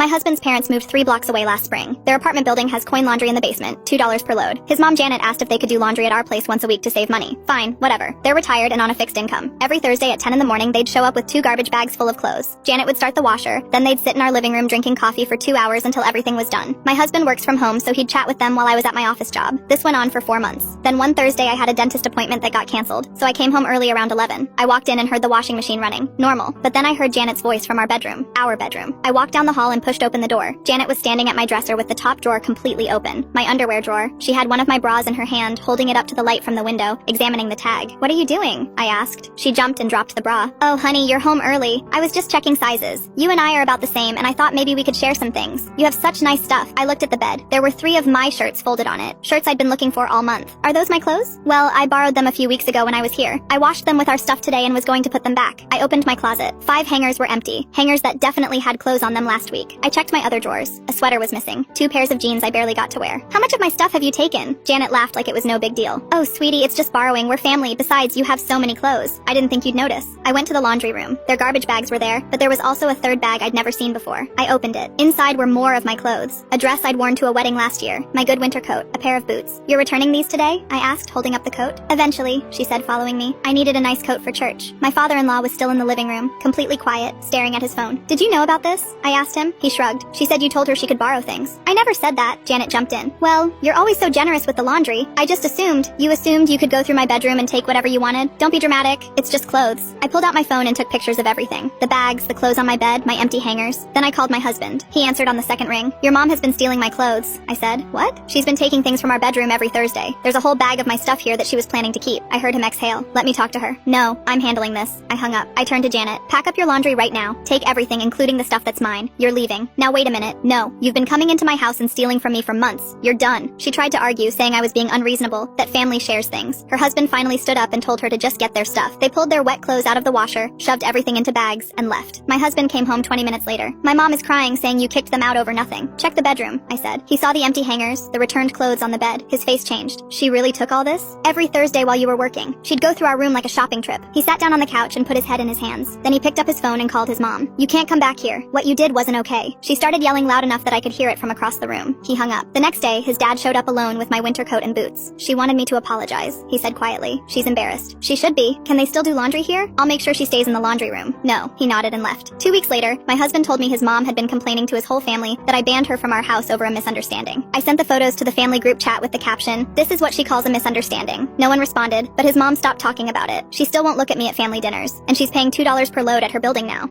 My husband's parents moved 3 blocks away last spring. Their apartment building has coin laundry in the basement, $2 per load. His mom Janet asked if they could do laundry at our place once a week to save money. Fine, whatever. They're retired and on a fixed income. Every Thursday at 10 in the morning, they'd show up with 2 garbage bags full of clothes. Janet would start the washer, then they'd sit in our living room drinking coffee for 2 hours until everything was done. My husband works from home, so he'd chat with them while I was at my office job. This went on for 4 months. Then one Thursday I had a dentist appointment that got canceled, so I came home early around 11. I walked in and heard the washing machine running. Normal. But then I heard Janet's voice from our bedroom. I walked down the hall and pushed open the door. Janet was standing at my dresser with the top drawer completely open. My underwear drawer. She had one of my bras in her hand, holding it up to the light from the window, examining the tag. "What are you doing?" I asked. She jumped and dropped the bra. "Oh, honey, you're home early. I was just checking sizes. You and I are about the same, and I thought maybe we could share some things. You have such nice stuff." I looked at the bed. There were 3 of my shirts folded on it. Shirts I'd been looking for all month. "Are those my clothes?" "Well, I borrowed them a few weeks ago when I was here. I washed them with our stuff today and was going to put them back." I opened my closet. 5 hangers were empty. Hangers that definitely had clothes on them last week. I checked my other drawers. A sweater was missing. 2 pairs of jeans I barely got to wear. "How much of my stuff have you taken?" Janet laughed like it was no big deal. "Oh, sweetie, it's just borrowing. We're family. Besides, you have so many clothes. I didn't think you'd notice." I went to the laundry room. Their garbage bags were there, but there was also a 3rd bag I'd never seen before. I opened it. Inside were more of my clothes. A dress I'd worn to a wedding last year, my good winter coat, a pair of boots. "You're returning these today?" I asked, holding up the coat. "Eventually," she said, following me. I needed a nice coat for church. My father-in-law was still in the living room, completely quiet, staring at his phone. "Did you know about this?" I asked him. He shrugged. "She said you told her she could borrow things." "I never said that." Janet jumped in. "Well, you're always so generous with the laundry. I just assumed. You assumed you could go through my bedroom and take whatever you wanted. Don't be dramatic. It's just clothes." I pulled out my phone and took pictures of everything. The bags, the clothes on my bed, my empty hangers. Then I called my husband. He answered on the 2nd ring. "Your mom has been stealing my clothes." I said. "What?" "She's been taking things from our bedroom every Thursday. There's a whole bag of my stuff here that she was planning to keep." I heard him exhale. "Let me talk to her." "No, I'm handling this." I hung up. I turned to Janet. "Pack up your laundry right now. Take everything, including the stuff that's mine. You're leaving." "Now wait a minute. No, you've been coming into my house and stealing from me for months. You're done." She tried to argue, saying I was being unreasonable, that family shares things. Her husband finally stood up and told her to just get their stuff. They pulled their wet clothes out of the washer, shoved everything into bags, and left. My husband came home 20 minutes later. "My mom is crying, saying you kicked them out over nothing." "Check the bedroom," I said. He saw the empty hangers, the returned clothes on the bed. His face changed. "She really took all this?" "Every Thursday while you were working. She'd go through our room like a shopping trip." He sat down on the couch and put his head in his hands. Then he picked up his phone and called his mom. "You can't come back here. What you did wasn't okay." She started yelling loud enough that I could hear it from across the room. He hung up. The next day, his dad showed up alone with my winter coat and boots. "She wanted me to apologize," he said quietly. "She's embarrassed." "She should be. Can they still do laundry here?" "I'll make sure she stays in the laundry room." "No." He nodded and left. 2 weeks later, my husband told me his mom had been complaining to his whole family that I banned her from our house over a misunderstanding. I sent the photos to the family group chat with the caption, "This is what she calls a misunderstanding." No one responded, but his mom stopped talking about it. She still won't look at me at family dinners, and she's paying $2 per load at her building now.